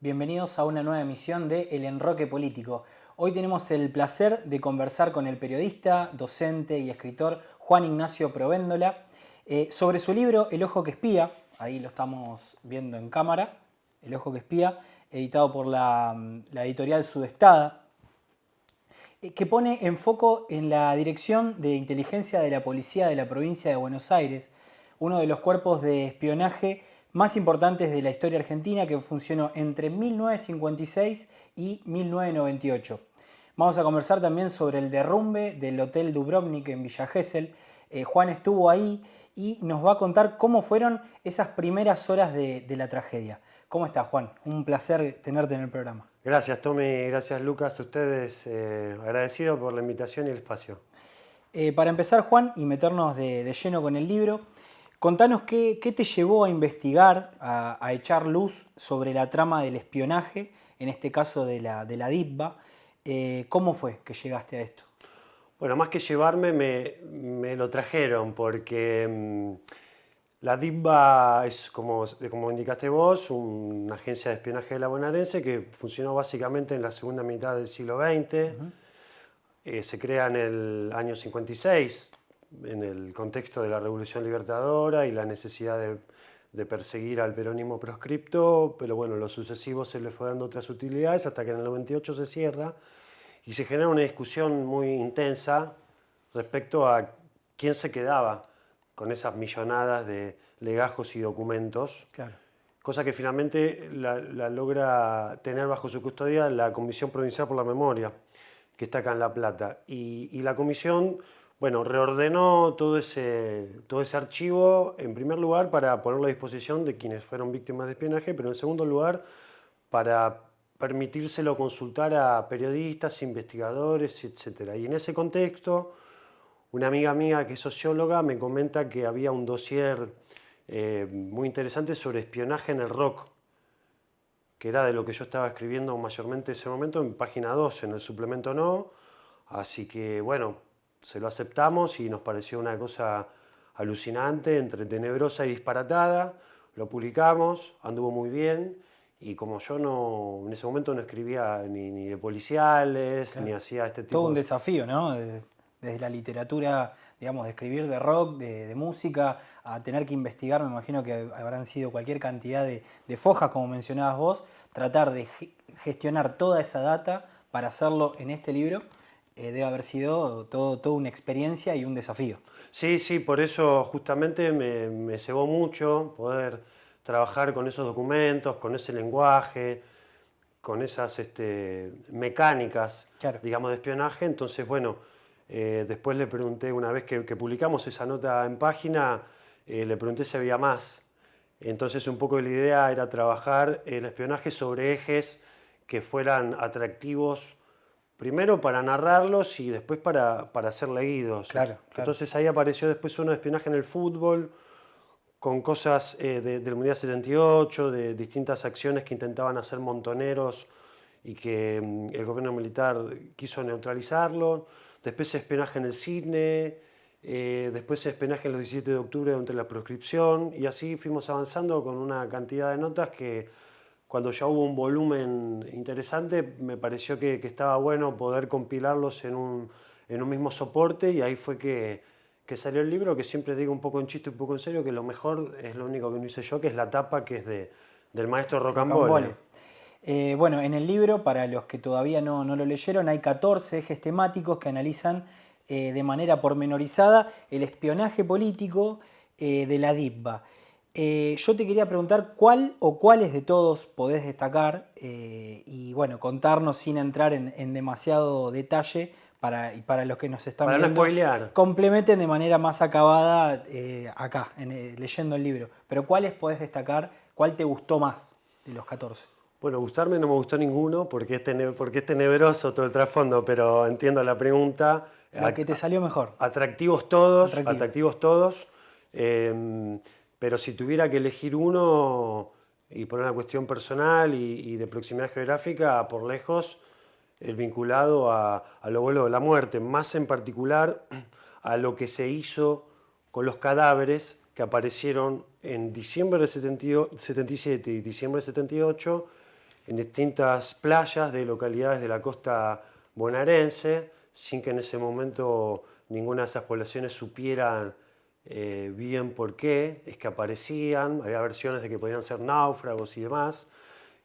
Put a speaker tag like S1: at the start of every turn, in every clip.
S1: Bienvenidos a una nueva emisión de El Enroque Político. Hoy tenemos el placer de conversar con el periodista, docente y escritor Juan Ignacio Provéndola sobre su libro El Ojo que Espía. Ahí lo estamos viendo en cámara. El Ojo que Espía, editado por la editorial Sudestada, que pone en foco en la Dirección de Inteligencia de la Policía de la Provincia de Buenos Aires, uno de los cuerpos de espionaje más importantes de la historia argentina, que funcionó entre 1956 y 1998. Vamos a conversar también sobre el derrumbe del Hotel Dubrovnik en Villa Gesell. Juan estuvo ahí y nos va a contar cómo fueron esas primeras horas de la tragedia. ¿Cómo estás, Juan? Un placer tenerte en el programa.
S2: Gracias, Tommy. Gracias, Lucas. A ustedes, agradecido por la invitación y el espacio.
S1: Para empezar, Juan, y meternos de lleno con el libro, contanos qué te llevó a investigar, a echar luz sobre la trama del espionaje, en este caso de la DITBA. ¿Cómo fue que llegaste a esto?
S2: Bueno, más que llevarme, me lo trajeron porque la DITBA es, como indicaste vos, una agencia de espionaje de la bonaerense que funcionó básicamente en la segunda mitad del siglo XX. Se crea en el año 56, en el contexto de la Revolución Libertadora y la necesidad de perseguir al peronismo proscripto, pero bueno, lo sucesivo se le fue dando otras utilidades hasta que en el 98 se cierra y se genera una discusión muy intensa respecto a quién se quedaba con esas millonadas de legajos y documentos.
S1: Claro.
S2: Cosa que finalmente la logra tener bajo su custodia la Comisión Provincial por la Memoria, que está acá en La Plata. Y la comisión, bueno, reordenó todo ese archivo, en primer lugar, para ponerlo a disposición de quienes fueron víctimas de espionaje, pero en segundo lugar, para permitírselo consultar a periodistas, investigadores, etc. Y en ese contexto, una amiga mía que es socióloga me comenta que había un dossier muy interesante sobre espionaje en el rock, que era de lo que yo estaba escribiendo mayormente en ese momento, en página 12, en el suplemento no. Así que, bueno, se lo aceptamos y nos pareció una cosa alucinante, entre tenebrosa y disparatada. Lo publicamos, anduvo muy bien. Y como yo en ese momento no escribía ni de policiales,
S1: Claro.
S2: ni hacía este tipo
S1: Todo un
S2: de...
S1: desafío, ¿no? Desde la literatura, digamos, de escribir de rock, de música, a tener que investigar, me imagino que habrán sido cualquier cantidad de fojas, como mencionabas vos, tratar de gestionar toda esa data para hacerlo en este libro, debe haber sido toda una experiencia y un desafío.
S2: Sí, por eso justamente me cebó mucho poder trabajar con esos documentos, con ese lenguaje, con esas mecánicas,
S1: Claro.
S2: digamos, de espionaje. Entonces, bueno, después le pregunté, una vez que publicamos esa nota en página, le pregunté si había más. Entonces, un poco la idea era trabajar el espionaje sobre ejes que fueran atractivos, primero para narrarlos y después para ser leídos.
S1: Claro.
S2: Entonces ahí apareció después uno de espionaje en el fútbol, con cosas del Mundial 78, de distintas acciones que intentaban hacer montoneros y que el gobierno militar quiso neutralizarlo. Después espionaje en el cine, después espionaje en los 17 de octubre durante la proscripción, y así fuimos avanzando con una cantidad de notas que cuando ya hubo un volumen interesante me pareció que estaba bueno poder compilarlos en un mismo soporte, y ahí fue que salió el libro, que siempre digo un poco en chiste, un poco en serio, que lo mejor es lo único que no hice yo, que es la tapa, que es del maestro Rocambole.
S1: Bueno, en el libro, para los que todavía no lo leyeron, hay 14 ejes temáticos que analizan de manera pormenorizada el espionaje político de la DITBA. Yo te quería preguntar cuál o cuáles de todos podés destacar y bueno, contarnos sin entrar en demasiado detalle y para los que nos están
S2: Para no
S1: viendo,
S2: spoilear.
S1: complementen de manera más acabada acá, leyendo el libro. Pero ¿cuáles podés destacar? ¿Cuál te gustó más de los 14?
S2: Bueno, gustarme no me gustó ninguno porque porque es tenebroso todo el trasfondo, pero entiendo la pregunta.
S1: La que te salió mejor.
S2: Atractivos todos,
S1: Atractivos.
S2: atractivos todos. Pero si tuviera que elegir uno, y por una cuestión personal y de proximidad geográfica, por lejos, el vinculado a lo vuelo de la muerte, más en particular a lo que se hizo con los cadáveres que aparecieron en diciembre del 77 y diciembre del 78 en distintas playas de localidades de la costa bonaerense, sin que en ese momento ninguna de esas poblaciones supieran bien por qué es que aparecían. Había versiones de que podían ser náufragos y demás.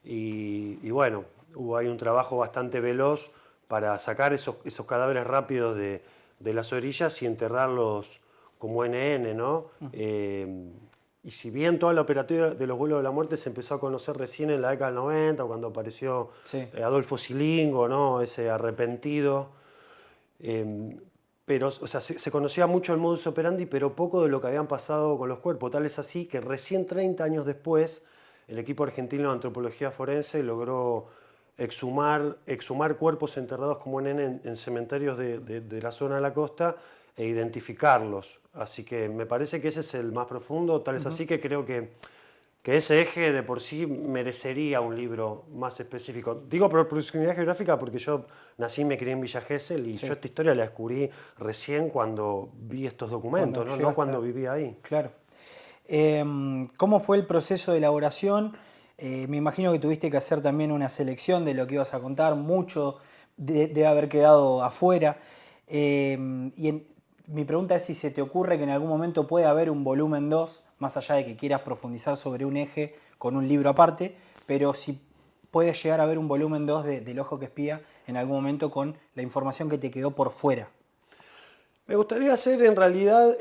S2: Y bueno, hubo ahí un trabajo bastante veloz para sacar esos cadáveres rápidos de las orillas y enterrarlos como NN, ¿no? Y si bien toda la operativa de los vuelos de la muerte se empezó a conocer recién en la década del 90, cuando apareció
S1: Sí.
S2: Adolfo Silingo, ¿no? Ese arrepentido. Pero, o sea, se conocía mucho el modus operandi, pero poco de lo que habían pasado con los cuerpos. Tal es así que recién 30 años después, el equipo argentino de antropología forense logró exhumar cuerpos enterrados como en cementerios de la zona de la costa e identificarlos. Así que me parece que ese es el más profundo. Tal es así que creo que ese eje de por sí merecería un libro más específico. Digo por proximidad geográfica porque yo nací y me crié en Villa Gesell y
S1: Sí.
S2: yo esta historia la descubrí recién cuando vi estos documentos,
S1: Cuando
S2: no
S1: llegaste
S2: cuando vivía ahí.
S1: Claro. ¿Cómo fue el proceso de elaboración? Me imagino que tuviste que hacer también una selección de lo que ibas a contar, mucho debe haber quedado afuera. Mi pregunta es si se te ocurre que en algún momento puede haber un volumen 2, más allá de que quieras profundizar sobre un eje con un libro aparte, pero si puede llegar a haber un volumen 2 del Ojo que Espía en algún momento con la información que te quedó por fuera.
S2: Me gustaría hacer en realidad,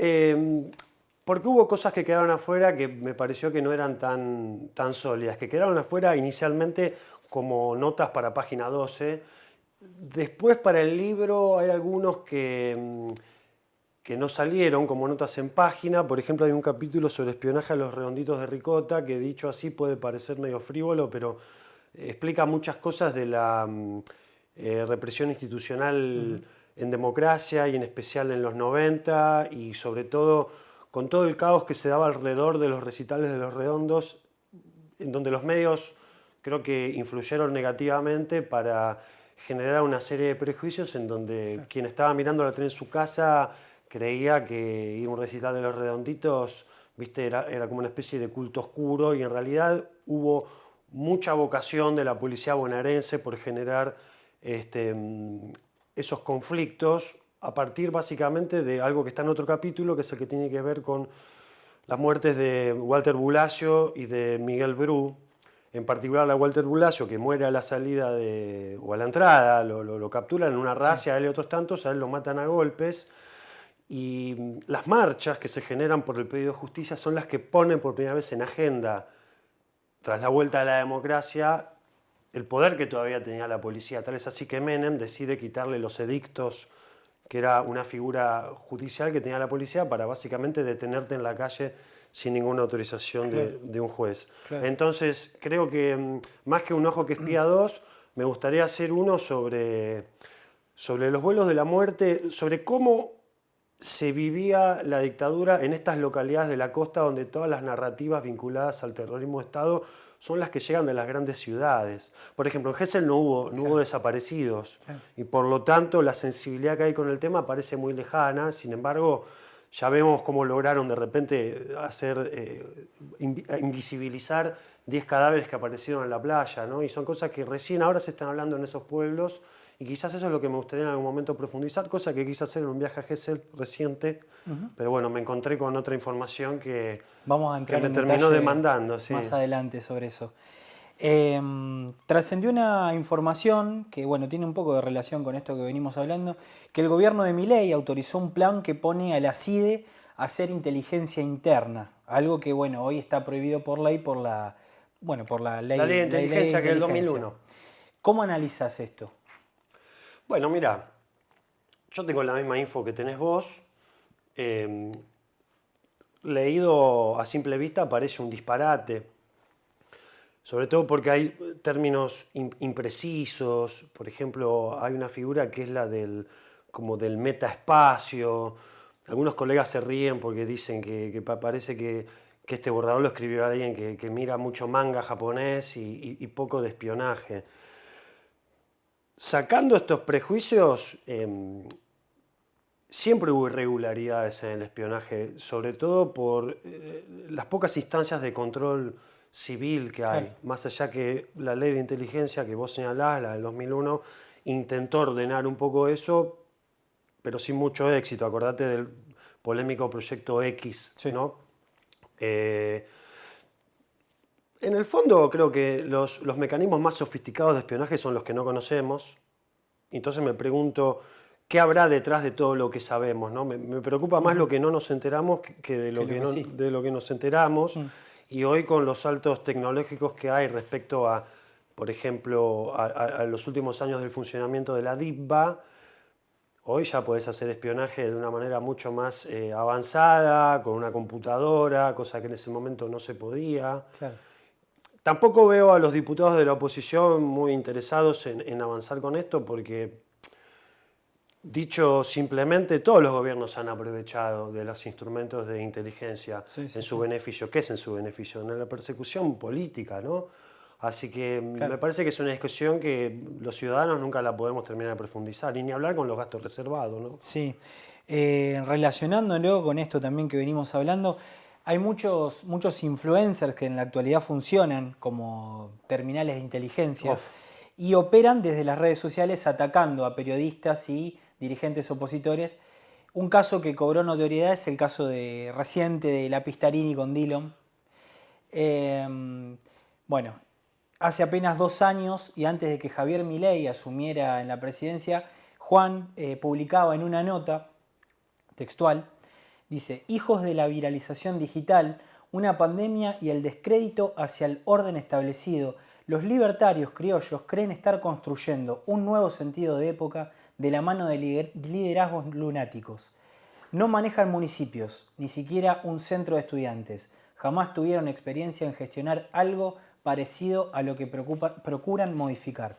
S2: porque hubo cosas que quedaron afuera que me pareció que no eran tan sólidas, que quedaron afuera inicialmente como notas para página 12. Después para el libro hay algunos que no salieron como notas en página. Por ejemplo, hay un capítulo sobre espionaje a los redonditos de ricota, que dicho así puede parecer medio frívolo, pero explica muchas cosas de la represión institucional en democracia y en especial en los 90 y sobre todo con todo el caos que se daba alrededor de los recitales de los redondos, en donde los medios creo que influyeron negativamente para generar una serie de prejuicios en donde
S1: Sí.
S2: quien estaba mirando la tele en su casa creía que ir a un recital de los redonditos, viste, era como una especie de culto oscuro y en realidad hubo mucha vocación de la policía bonaerense por generar esos conflictos a partir básicamente de algo que está en otro capítulo, que es el que tiene que ver con las muertes de Walter Bulacio y de Miguel Bru. En particular la Walter Bulacio, que muere a la salida o a la entrada, lo capturan en una racia,
S1: Sí.
S2: a él y otros tantos, a él lo matan a golpes. Y las marchas que se generan por el pedido de justicia son las que ponen por primera vez en agenda, tras la vuelta a la democracia, el poder que todavía tenía la policía. Tal es así que Menem decide quitarle los edictos, que era una figura judicial que tenía la policía, para básicamente detenerte en la calle sin ninguna autorización
S1: Claro.
S2: de un juez.
S1: Claro.
S2: Entonces, creo que más que un ojo que espía 2, me gustaría hacer uno sobre los vuelos de la muerte, sobre cómo se vivía la dictadura en estas localidades de la costa donde todas las narrativas vinculadas al terrorismo de Estado son las que llegan de las grandes ciudades. Por ejemplo, en Gesell no hubo desaparecidos y por lo tanto la sensibilidad que hay con el tema parece muy lejana. Sin embargo, ya vemos cómo lograron de repente invisibilizar 10 cadáveres que aparecieron en la playa, ¿no? Y son cosas que recién ahora se están hablando en esos pueblos. Y quizás eso es lo que me gustaría en algún momento profundizar, cosa que quise hacer en un viaje a Gesell reciente, pero bueno, me encontré con otra información que
S1: Vamos a entrar
S2: me
S1: en
S2: terminó
S1: detalle
S2: demandando. Sí.
S1: más adelante sobre eso. Trascendió una información que bueno, tiene un poco de relación con esto que venimos hablando, que el gobierno de Milei autorizó un plan que pone a la CIDE a hacer inteligencia interna, algo que bueno, hoy está prohibido por ley por la ley,
S2: La ley de inteligencia que es el 2001.
S1: ¿Cómo analizas esto?
S2: Bueno, mira, yo tengo la misma info que tenés vos. Leído a simple vista parece un disparate, sobre todo porque hay términos imprecisos. Por ejemplo, hay una figura que es la como del metaespacio. Algunos colegas se ríen porque dicen que parece que este borrador lo escribió alguien que mira mucho manga japonés y poco de espionaje. Sacando estos prejuicios, siempre hubo irregularidades en el espionaje, sobre todo por las pocas instancias de control civil que hay.
S1: Claro.
S2: Más allá que la ley de inteligencia que vos señalás, la del 2001, intentó ordenar un poco eso, pero sin mucho éxito. Acordate del polémico Proyecto X,
S1: Sí.
S2: ¿no? En el fondo creo que los mecanismos más sofisticados de espionaje son los que no conocemos. Entonces me pregunto, ¿qué habrá detrás de todo lo que sabemos? ¿No? Me preocupa más lo que no nos enteramos que de lo que,
S1: sí.
S2: de lo que nos enteramos. Y hoy con los saltos tecnológicos que hay respecto a, por ejemplo, a los últimos años del funcionamiento de la DIVBA, hoy ya podés hacer espionaje de una manera mucho más avanzada, con una computadora, cosa que en ese momento no se podía.
S1: Claro.
S2: Tampoco veo a los diputados de la oposición muy interesados en avanzar con esto porque, dicho simplemente, todos los gobiernos han aprovechado de los instrumentos de inteligencia en su beneficio. ¿Qué es en su beneficio? En la persecución política, ¿no? Así que me parece que es una discusión que los ciudadanos nunca la podemos terminar de profundizar, y ni hablar con los gastos reservados, ¿no?
S1: Sí. Relacionándolo con esto también que venimos hablando, hay muchos influencers que en la actualidad funcionan como terminales de inteligencia y operan desde las redes sociales atacando a periodistas y dirigentes opositores. Un caso que cobró notoriedad es el caso reciente de la Pistarini con Dillon. Bueno, hace apenas 2 años y antes de que Javier Milei asumiera en la presidencia, Juan publicaba en una nota textual, dice: hijos de la viralización digital, una pandemia y el descrédito hacia el orden establecido, los libertarios criollos creen estar construyendo un nuevo sentido de época de la mano de liderazgos lunáticos. No manejan municipios, ni siquiera un centro de estudiantes. Jamás tuvieron experiencia en gestionar algo parecido a lo que procuran modificar.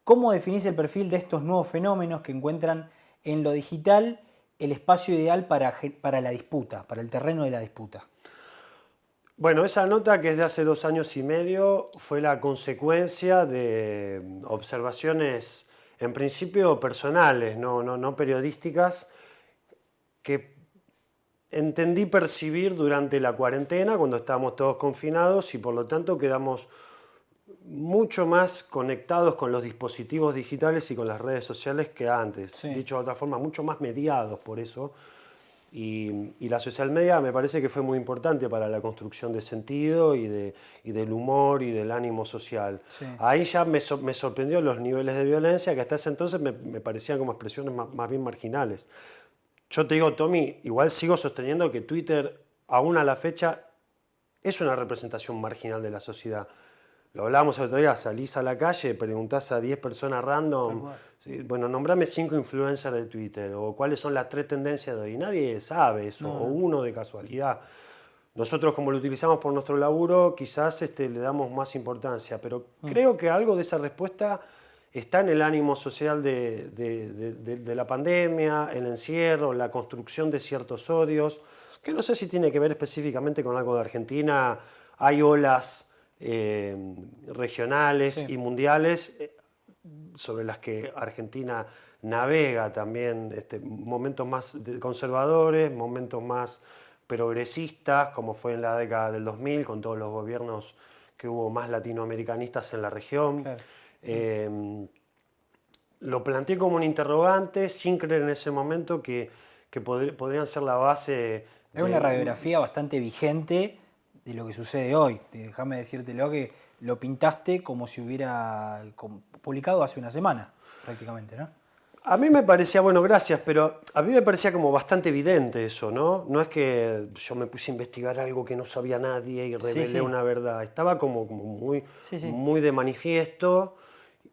S1: ¿Cómo definís el perfil de estos nuevos fenómenos que encuentran en lo digital el espacio ideal para la disputa, para el terreno de la disputa?
S2: Bueno, esa nota, que es de hace 2 años y medio, fue la consecuencia de observaciones en principio personales, no periodísticas, que entendí percibir durante la cuarentena, cuando estábamos todos confinados, y por lo tanto quedamos mucho más conectados con los dispositivos digitales y con las redes sociales que antes.
S1: Sí.
S2: Dicho de otra forma, mucho más mediados por eso. Y la social media me parece que fue muy importante para la construcción de sentido y del humor y del ánimo social.
S1: Sí.
S2: Ahí ya me sorprendió los niveles de violencia que hasta ese entonces me parecían como expresiones más bien marginales. Yo te digo, Tommy, igual sigo sosteniendo que Twitter, aún a la fecha, es una representación marginal de la sociedad. Lo hablábamos el otro día, salís a la calle, preguntás a 10 personas random, ¿sí? Bueno, nombrame 5 influencers de Twitter, o cuáles son las 3 tendencias de hoy. Nadie sabe eso, o uno de casualidad. Nosotros, como lo utilizamos por nuestro laburo, quizás le damos más importancia, pero creo que algo de esa respuesta está en el ánimo social de la pandemia, el encierro, la construcción de ciertos odios, que no sé si tiene que ver específicamente con algo de Argentina. Hay olas regionales y mundiales sobre las que Argentina navega también, momentos más conservadores, momentos más progresistas, como fue en la década del 2000, con todos los gobiernos que hubo más latinoamericanistas en la región. Claro. Lo planteé como un interrogante, sin creer en ese momento que podrían ser la base.
S1: Es una radiografía bastante vigente de lo que sucede hoy. Déjame decírtelo, que lo pintaste como si hubiera publicado hace una semana, prácticamente, ¿no?
S2: A mí me parecía, bueno, gracias, pero a mí me parecía como bastante evidente eso, ¿no? No es que yo me puse a investigar algo que no sabía nadie y revelé una verdad. Estaba como muy de manifiesto,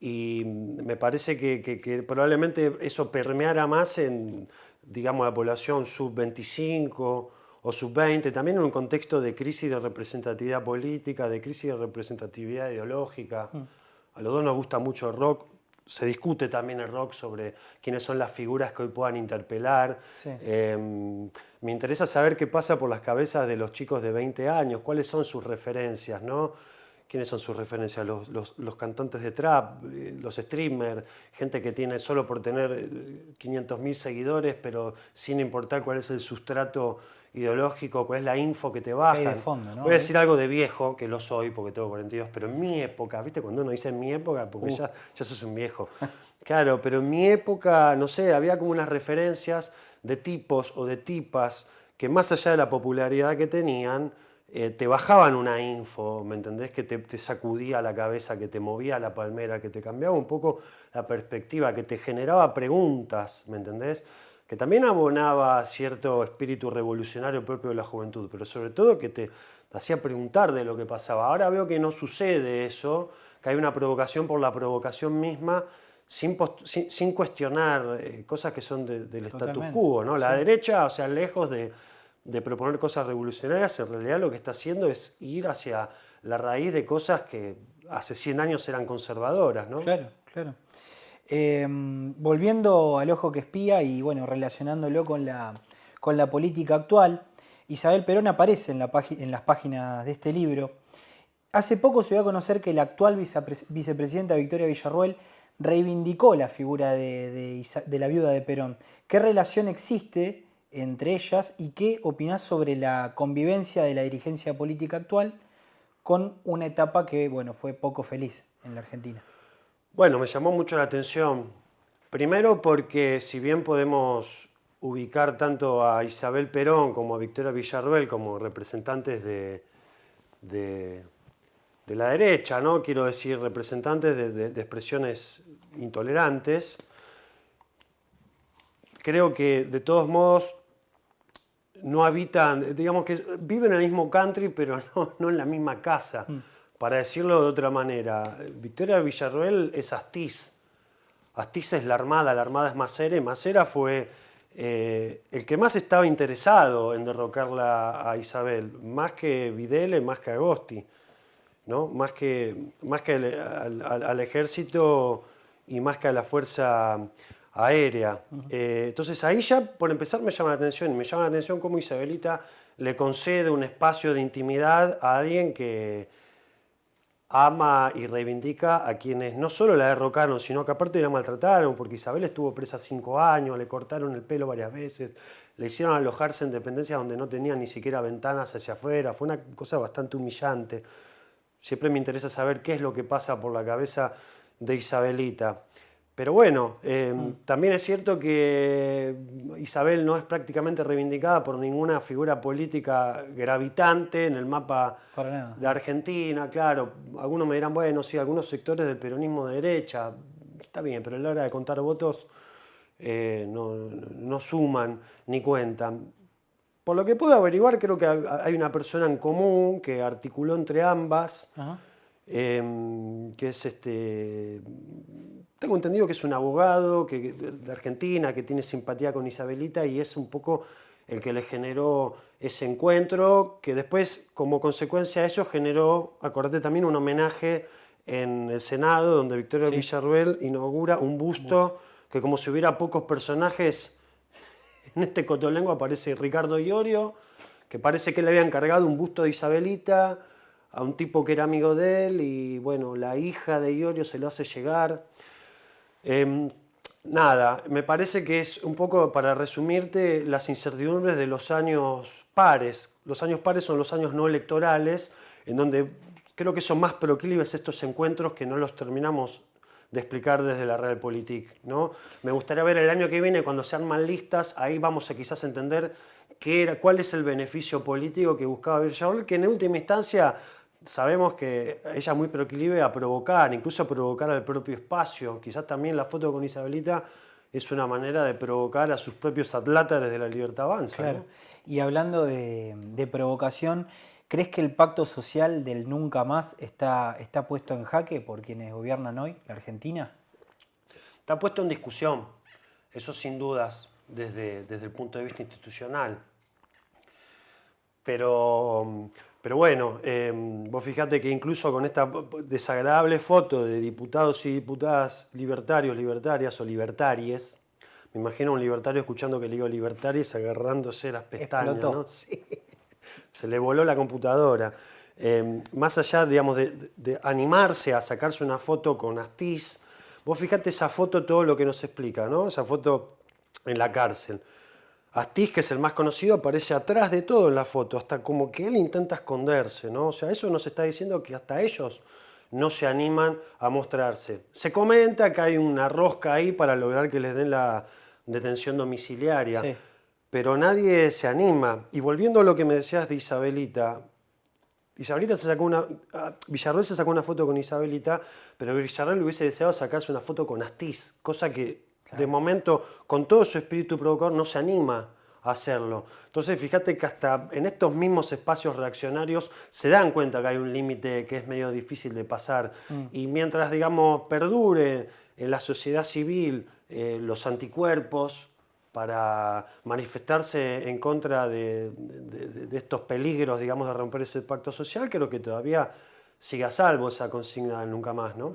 S2: y me parece que probablemente eso permeara más en, digamos, la población sub-25 o sub-20, también en un contexto de crisis de representatividad política, de crisis de representatividad ideológica. A los dos nos gusta mucho el rock. Se discute también el rock sobre quiénes son las figuras que hoy puedan interpelar. Sí. Me interesa saber qué pasa por las cabezas de los chicos de 20 años, cuáles son sus referencias, ¿no? ¿quiénes son sus referencias? Los cantantes de trap, los streamers, gente que tiene solo por tener 500.000 seguidores, pero sin importar cuál es el sustrato ideológico, cuál es la info que te
S1: Que hay de
S2: bajan.
S1: fondo, ¿no?
S2: Voy a decir algo de viejo, que lo soy porque tengo 42, pero en mi época, ¿viste? Cuando uno dice en mi época, porque ya sos un viejo. Claro, pero en mi época, no sé, había como unas referencias de tipos o de tipas que más allá de la popularidad que tenían, te bajaban una info, ¿me entendés? Que te sacudía la cabeza, que te movía la palmera, que te cambiaba un poco la perspectiva, que te generaba preguntas, ¿me entendés? Que también abonaba cierto espíritu revolucionario propio de la juventud, pero sobre todo que te hacía preguntar de lo que pasaba. Ahora veo que no sucede eso, que hay una provocación por la provocación misma, sin cuestionar cosas que son del status
S1: Totalmente.
S2: quo, ¿no? La
S1: Sí.
S2: derecha, o sea, lejos de proponer cosas revolucionarias, en realidad lo que está haciendo es ir hacia la raíz de cosas que hace 100 años eran conservadoras, ¿no?
S1: Claro, claro. Volviendo al ojo que espía y bueno, relacionándolo con la política actual, Isabel Perón aparece en las páginas de este libro. Hace poco se dio a conocer que la actual vicepresidenta Victoria Villarroel reivindicó la figura de la viuda de Perón. ¿Qué relación existe entre ellas y qué opinás sobre la convivencia de la dirigencia política actual con una etapa que bueno, fue poco feliz en la Argentina?
S2: Bueno, me llamó mucho la atención. Primero porque si bien podemos ubicar tanto a Isabel Perón como a Victoria Villarroel como representantes de- de la derecha, ¿no? Quiero decir, representantes de expresiones intolerantes, creo que de todos modos no habitan, digamos que viven en el mismo country, pero no en la misma casa. Para decirlo de otra manera, Victoria Villarroel es Astiz. Astiz es la Armada es Macera, y Macera fue el que más estaba interesado en derrocarla a Isabel, más que Videla, más que Agosti, ¿no? Más que al ejército y más que a la fuerza aérea. Entonces ahí ya, por empezar, me llama la atención cómo Isabelita le concede un espacio de intimidad a alguien que ama y reivindica a quienes no solo la derrocaron, sino que aparte la maltrataron, porque Isabel estuvo presa 5 años, le cortaron el pelo varias veces, le hicieron alojarse en dependencias donde no tenía ni siquiera ventanas hacia afuera, fue una cosa bastante humillante. Siempre me interesa saber qué es lo que pasa por la cabeza de Isabelita. Pero bueno, también es cierto que Isabel no es prácticamente reivindicada por ninguna figura política gravitante en el mapa
S1: Para nada.
S2: de Argentina. Claro, algunos me dirán, bueno, sí, algunos sectores del peronismo de derecha, está bien, pero a la hora de contar votos no suman ni cuentan. Por lo que puedo averiguar, creo que hay una persona en común que articuló entre ambas,
S1: Ajá.
S2: que es tengo entendido que es un abogado de Argentina que tiene simpatía con Isabelita y es un poco el que le generó ese encuentro, que después, como consecuencia de eso, generó, acordate también, un homenaje en el Senado, donde Victoria
S1: Sí.
S2: Villarroel inaugura un busto que, como si hubiera pocos personajes, en este cotolengo aparece Ricardo Iorio, que parece que le habían cargado un busto de Isabelita a un tipo que era amigo de él, y bueno, la hija de Iorio se lo hace llegar. Nada, me parece que es un poco, para resumirte, las incertidumbres de los años pares. Los años pares son los años no electorales, en donde creo que son más proclives estos encuentros que no los terminamos de explicar desde la Realpolitik, ¿no? Me gustaría ver el año que viene, cuando se arman listas, ahí vamos a quizás entender cuál es el beneficio político que buscaba Villarroel, que en última instancia sabemos que ella es muy proclive a provocar, incluso a provocar al propio espacio. Quizás también la foto con Isabelita es una manera de provocar a sus propios atlátares de la Libertad Avanza,
S1: Claro.
S2: ¿no?
S1: Y hablando de provocación, ¿crees que el pacto social del nunca más está puesto en jaque por quienes gobiernan hoy la Argentina?
S2: Está puesto en discusión, eso sin dudas, desde el punto de vista institucional. Pero bueno, vos fijate que incluso con esta desagradable foto de diputados y diputadas libertarios, libertarias o libertaries, me imagino un libertario escuchando que le digo libertarias agarrándose las pestañas,
S1: Explotó.
S2: ¿no? Sí. Se le voló la computadora. Más allá, digamos, de animarse a sacarse una foto con Astiz, vos fijate esa foto, todo lo que nos explica, ¿no? Esa foto en la cárcel. Astiz, que es el más conocido, aparece atrás de todo en la foto, hasta como que él intenta esconderse, ¿no? O sea, eso nos está diciendo que hasta ellos no se animan a mostrarse. Se comenta que hay una rosca ahí para lograr que les den la detención domiciliaria,
S1: Sí.
S2: pero nadie se anima. Y volviendo a lo que me decías de Isabelita, Villarroel se sacó una foto con Isabelita, pero Villarroel hubiese deseado sacarse una foto con Astiz, cosa que de momento, con todo su espíritu provocador, no se anima a hacerlo. Entonces, fíjate que hasta en estos mismos espacios reaccionarios se dan cuenta que hay un límite que es medio difícil de pasar. Y mientras, digamos, perdure en la sociedad civil los anticuerpos para manifestarse en contra de estos peligros, digamos, de romper ese pacto social, creo que todavía sigue a salvo esa consigna del nunca más, ¿no?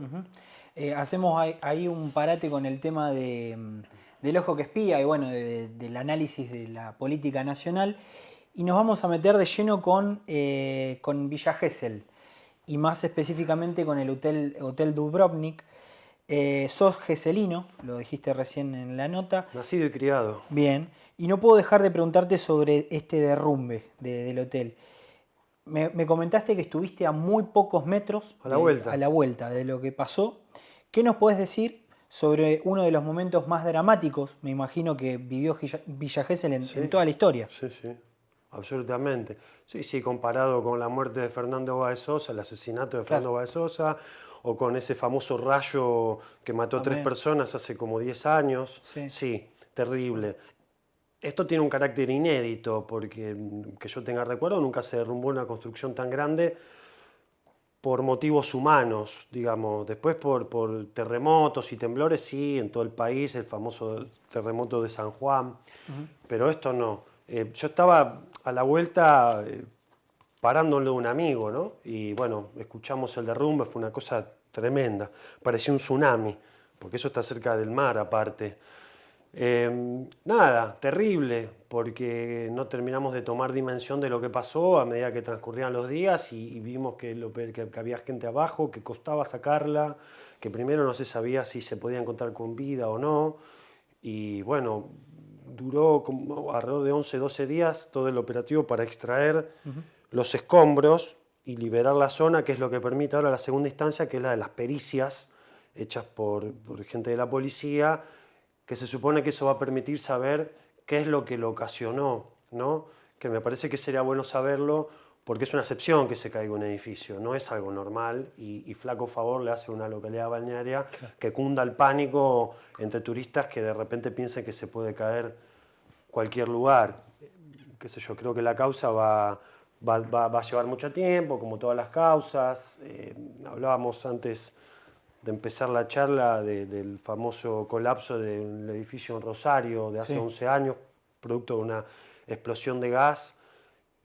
S1: Hacemos ahí un parate con el tema del ojo que espía y bueno, del análisis de la política nacional y nos vamos a meter de lleno con Villa Gesell y más específicamente con el Hotel Dubrovnik. Sos geselino, lo dijiste recién en la nota.
S2: Nacido y criado.
S1: Bien, y no puedo dejar de preguntarte sobre este derrumbe del hotel. Me comentaste que estuviste a muy pocos metros
S2: a la
S1: vuelta de lo que pasó. ¿Qué nos podés decir sobre uno de los momentos más dramáticos, me imagino, que vivió Villa Gesell en toda la historia?
S2: Sí, absolutamente. Sí, comparado con la muerte de Fernando Báez Sosa, el asesinato de Fernando Báez Sosa, o con ese famoso rayo que mató a 3 personas hace como 10 años. Sí, terrible. Esto tiene un carácter inédito, porque que yo tenga recuerdo, nunca se derrumbó una construcción tan grande por motivos humanos, digamos. Después por terremotos y temblores, sí, en todo el país, el famoso terremoto de San Juan, pero esto no. Yo estaba a la vuelta parándole a un amigo, ¿no? Y bueno, escuchamos el derrumbe, fue una cosa tremenda, parecía un tsunami, porque eso está cerca del mar aparte. Nada, terrible, porque no terminamos de tomar dimensión de lo que pasó a medida que transcurrían los días y vimos que había gente abajo, que costaba sacarla, que primero no se sabía si se podía encontrar con vida o no. Y bueno, duró como alrededor de 11, 12 días todo el operativo para extraer los escombros y liberar la zona, que es lo que permite ahora la segunda instancia, que es la de las pericias hechas por gente de la policía, que se supone que eso va a permitir saber qué es lo que lo ocasionó, ¿no? Que me parece que sería bueno saberlo porque es una excepción que se caiga un edificio, no es algo normal y flaco favor le hace a una localidad balnearia que cunda el pánico entre turistas que de repente piensan que se puede caer cualquier lugar. Qué sé yo, creo que la causa va a llevar mucho tiempo, como todas las causas. Hablábamos antes de empezar la charla del famoso colapso del edificio en Rosario de hace 11 años, producto de una explosión de gas.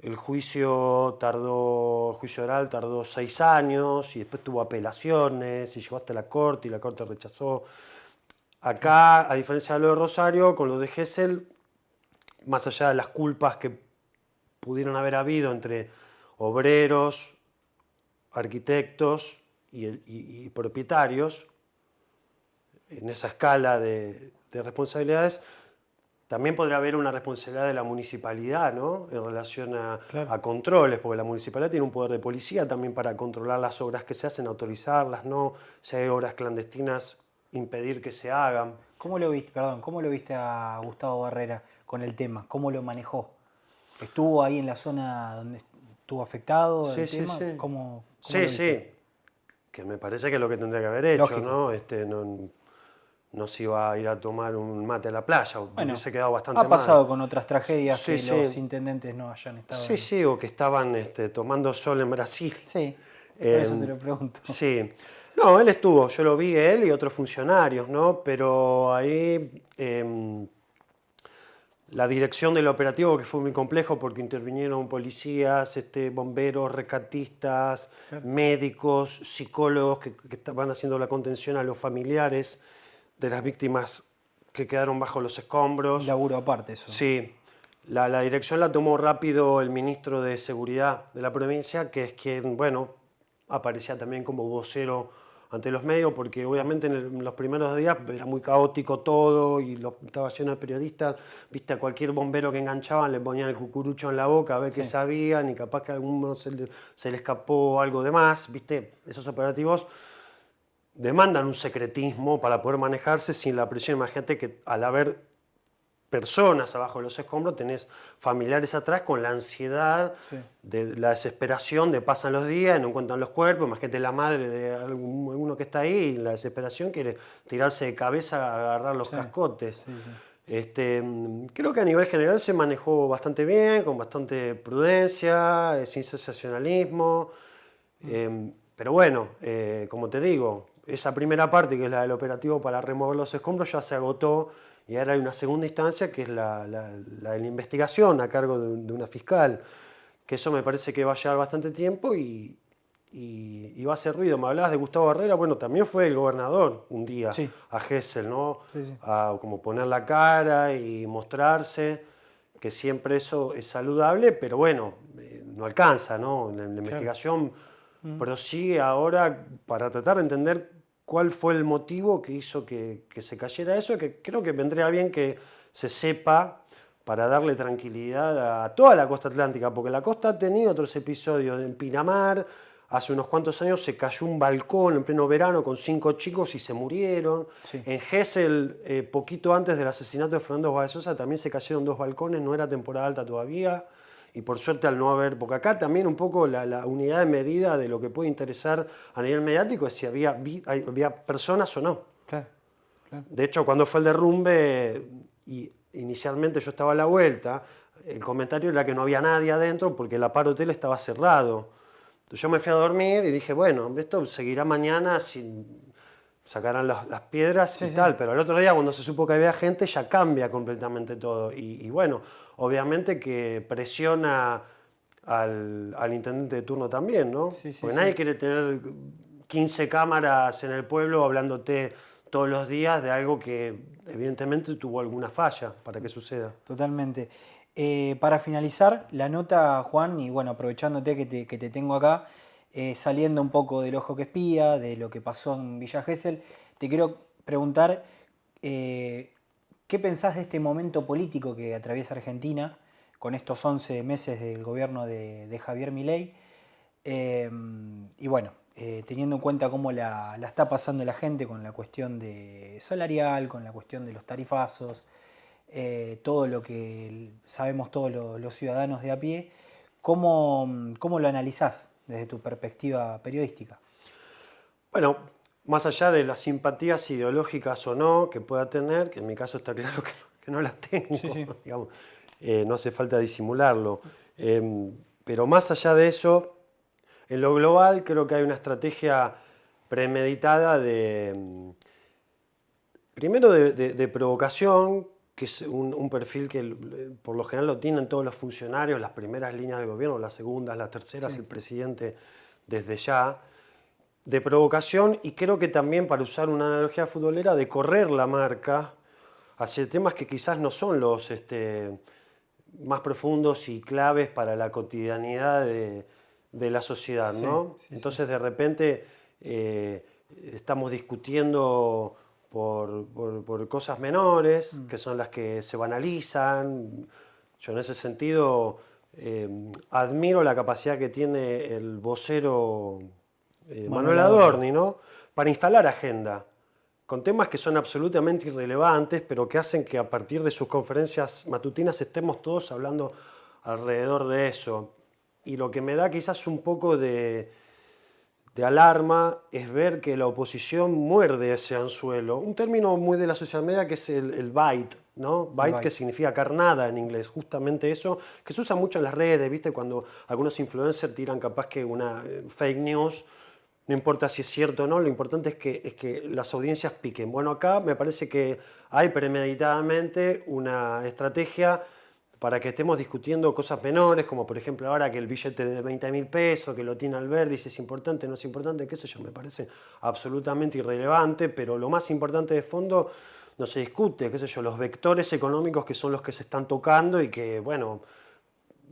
S2: El juicio oral tardó 6 años y después tuvo apelaciones y llegó hasta la corte y la corte rechazó. Acá, a diferencia de lo de Rosario, con lo de Gesell, más allá de las culpas que pudieron haber habido entre obreros, arquitectos y propietarios, en esa escala de responsabilidades, también podría haber una responsabilidad de la municipalidad, ¿no? En relación a controles, porque la municipalidad tiene un poder de policía también para controlar las obras que se hacen, autorizarlas, ¿no? Si hay obras clandestinas, impedir que se hagan.
S1: ¿Cómo lo viste a Gustavo Barrera con el tema? ¿Cómo lo manejó? ¿Estuvo ahí en la zona donde estuvo afectado el tema?
S2: Sí.
S1: ¿Cómo
S2: Sí. Que me parece que es lo que tendría que haber hecho,
S1: lógico.
S2: ¿no? No se iba a ir a tomar un mate a la playa,
S1: bueno,
S2: hubiese quedado bastante
S1: mal. Ha pasado
S2: mal.
S1: con otras tragedias que los intendentes no hayan estado.
S2: Sí, o que estaban tomando sol en Brasil.
S1: Sí, por eso te lo pregunto.
S2: Sí. No, él estuvo, yo lo vi, él y otros funcionarios, ¿no? Pero ahí la dirección del operativo, que fue muy complejo porque intervinieron policías, bomberos, rescatistas, médicos, psicólogos que estaban haciendo la contención a los familiares de las víctimas que quedaron bajo los escombros.
S1: Un laburo aparte eso.
S2: Sí. La dirección la tomó rápido el ministro de Seguridad de la provincia, que es quien, bueno, aparecía también como vocero ante los medios, porque obviamente en los primeros días era muy caótico todo y estaba lleno de periodistas. Viste, a cualquier bombero que enganchaban le ponían el cucurucho en la boca a ver qué sabían, y capaz que a alguno se le escapó algo de más. Viste, esos operativos demandan un secretismo para poder manejarse sin la presión. Imagínate que al haber personas abajo de los escombros, tenés familiares atrás con la ansiedad, de la desesperación de pasan los días y no encuentran los cuerpos. Imagínate la madre de uno que está ahí y la desesperación quiere tirarse de cabeza a agarrar los cascotes. Creo que a nivel general se manejó bastante bien, con bastante prudencia, sin sensacionalismo. Pero bueno, como te digo, esa primera parte, que es la del operativo para remover los escombros, ya se agotó. Y ahora hay una segunda instancia, que es la de la investigación a cargo de una fiscal, que eso me parece que va a llevar bastante tiempo y va a hacer ruido. Me hablabas de Gustavo Herrera, bueno, también fue el gobernador un día a Gesell, ¿no? A como poner la cara y mostrarse, que siempre eso es saludable, pero bueno, no alcanza, ¿no? La investigación prosigue ahora para tratar de entender cuál fue el motivo que hizo que se cayera eso, que creo que vendría bien que se sepa para darle tranquilidad a toda la costa atlántica, porque la costa ha tenido otros episodios. En Pinamar, hace unos cuantos años se cayó un balcón en pleno verano con 5 chicos y se murieron. En Gesell, poquito antes del asesinato de Fernando Báez Sosa, también se cayeron 2 balcones, no era temporada alta todavía. Y por suerte, al no haber, porque acá también un poco la unidad de medida de lo que puede interesar a nivel mediático es si había personas o no.
S1: Claro.
S2: De hecho, cuando fue el derrumbe, y inicialmente yo estaba a la vuelta, el comentario era que no había nadie adentro porque el Apar Hotel estaba cerrado. Entonces yo me fui a dormir y dije, bueno, esto seguirá mañana, sacarán las piedras y tal. Pero al otro día, cuando se supo que había gente, ya cambia completamente todo. Y bueno, obviamente que presiona al intendente de turno también, ¿no? Porque nadie quiere tener 15 cámaras en el pueblo hablándote todos los días de algo que evidentemente tuvo alguna falla para que suceda.
S1: Totalmente. Para finalizar la nota, Juan, y bueno, aprovechándote que te tengo acá, saliendo un poco del ojo que espía, de lo que pasó en Villa Gesell, te quiero preguntar ¿qué pensás de este momento político que atraviesa Argentina con estos 11 meses del gobierno de Javier Milei? Y bueno, teniendo en cuenta cómo la está pasando la gente con la cuestión de salarial, con la cuestión de los tarifazos, todo lo que sabemos todos los ciudadanos de a pie, ¿cómo lo analizás desde tu perspectiva periodística?
S2: Bueno, más allá de las simpatías ideológicas o no que pueda tener, que en mi caso está claro que no las tengo, digamos, no hace falta disimularlo, pero más allá de eso, en lo global creo que hay una estrategia premeditada primero de provocación, que es un perfil que por lo general lo tienen todos los funcionarios, las primeras líneas del gobierno, las segundas, las terceras, el presidente desde ya, de provocación, y creo que también, para usar una analogía futbolera, de correr la marca hacia temas que quizás no son los más profundos y claves para la cotidianidad de la sociedad, ¿no? Entonces, de repente, estamos discutiendo por cosas menores, que son las que se banalizan. Yo en ese sentido admiro la capacidad que tiene el vocero Manuel Adorni, ¿no? Para instalar agenda con temas que son absolutamente irrelevantes, pero que hacen que a partir de sus conferencias matutinas estemos todos hablando alrededor de eso. Y lo que me da quizás un poco de alarma es ver que la oposición muerde ese anzuelo. Un término muy de la social media que es el bite, ¿no? Bite, que significa carnada en inglés, justamente eso, que se usa mucho en las redes, ¿viste? Cuando algunos influencers tiran capaz que una fake news, no importa si es cierto o no, lo importante es que las audiencias piquen. Bueno, acá me parece que hay premeditadamente una estrategia para que estemos discutiendo cosas menores, como por ejemplo ahora que el billete de 20.000 pesos, que lo tiene Alberdi, si es importante, no es importante, qué sé yo, me parece absolutamente irrelevante, pero lo más importante de fondo no se discute, qué sé yo, los vectores económicos que son los que se están tocando y que, bueno,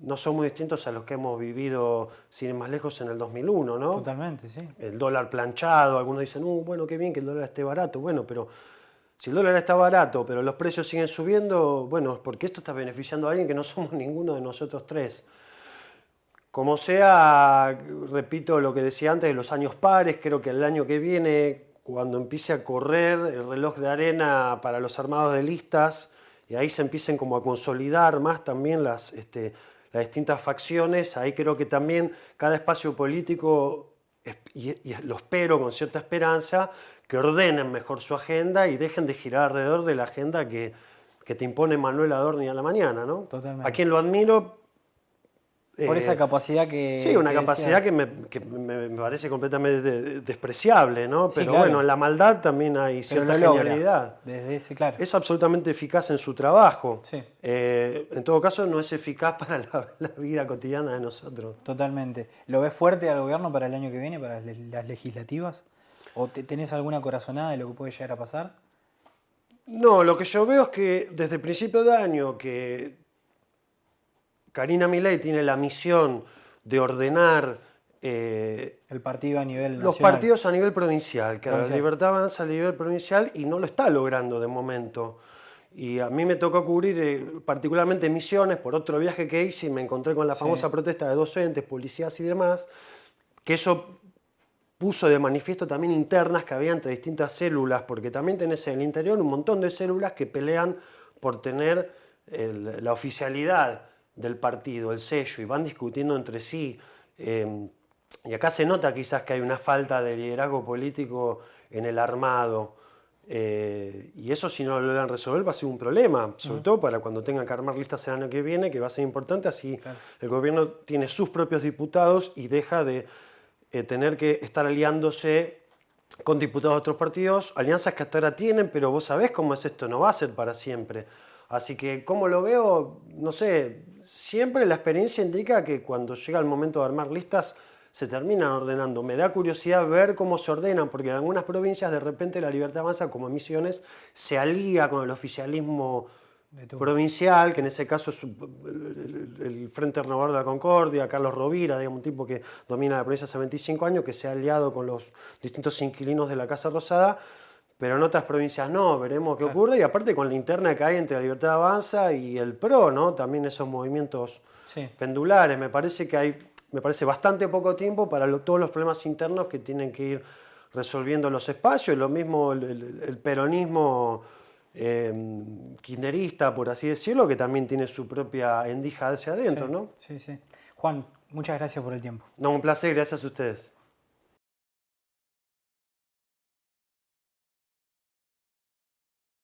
S2: no son muy distintos a los que hemos vivido, sin ir más lejos, en el 2001, ¿no?
S1: Totalmente, sí.
S2: El dólar planchado, algunos dicen, bueno, qué bien que el dólar esté barato. Bueno, pero si el dólar está barato, pero los precios siguen subiendo, bueno, porque esto está beneficiando a alguien que no somos ninguno de nosotros tres. Como sea, repito lo que decía antes de los años pares, creo que el año que viene, cuando empiece a correr el reloj de arena para los armados de listas, y ahí se empiecen como a consolidar más también las distintas facciones, ahí creo que también cada espacio político, y lo espero con cierta esperanza, que ordenen mejor su agenda y dejen de girar alrededor de la agenda que te impone Manuel Adorni a la mañana, ¿no?
S1: Totalmente.
S2: A quien lo admiro.
S1: Por esa capacidad que...
S2: Sí, una
S1: que
S2: capacidad
S1: decías.
S2: que me parece completamente despreciable, ¿no?
S1: Sí,
S2: Pero
S1: claro.
S2: bueno, en la maldad también hay
S1: Pero
S2: cierta
S1: lo logra,
S2: genialidad.
S1: desde ese, claro.
S2: Es absolutamente eficaz en su trabajo.
S1: Sí.
S2: En todo caso, no es eficaz para la vida cotidiana de nosotros.
S1: Totalmente. ¿Lo ves fuerte al gobierno para el año que viene, para las legislativas? ¿O tenés alguna corazonada de lo que puede llegar a pasar?
S2: No, lo que yo veo es que desde el principio de año que Karina Milei tiene la misión de ordenar
S1: El partido a nivel
S2: los
S1: nacional.
S2: partidos a nivel provincial, que la
S1: Provincial.
S2: Libertad Avanza a nivel provincial y no lo está logrando de momento. Y a mí me tocó cubrir particularmente Misiones por otro viaje que hice y me encontré con la famosa protesta de docentes, policías y demás, que eso puso de manifiesto también internas que había entre distintas células, porque también tenés en el interior un montón de células que pelean por tener la oficialidad del partido, el sello, y van discutiendo entre sí. Y acá se nota quizás que hay una falta de liderazgo político en el armado. Y eso, si no lo logran resolver, va a ser un problema, sobre todo para cuando tengan que armar listas el año que viene, que va a ser importante, así
S1: Claro.
S2: el gobierno tiene sus propios diputados y deja de tener que estar aliándose con diputados de otros partidos, alianzas que hasta ahora tienen, pero vos sabés cómo es esto, no va a ser para siempre. Así que, ¿cómo lo veo? No sé, siempre la experiencia indica que cuando llega el momento de armar listas se terminan ordenando. Me da curiosidad ver cómo se ordenan, porque en algunas provincias de repente la Libertad Avanza, como Misiones, se alía con el oficialismo provincial, que en ese caso es el Frente Renovador de la Concordia, Carlos Rovira, digamos, un tipo que domina la provincia hace 25 años, que se ha aliado con los distintos inquilinos de la Casa Rosada, pero en otras provincias no, veremos qué ocurre, y aparte con la interna que hay entre la Libertad Avanza y el PRO, ¿no? También esos movimientos pendulares, me parece bastante poco tiempo para todos los problemas internos que tienen que ir resolviendo los espacios, lo mismo el peronismo kirchnerista, por así decirlo, que también tiene su propia endija hacia adentro, ¿no?
S1: Sí, sí. Juan, muchas gracias por el tiempo.
S2: No, un placer, gracias a ustedes.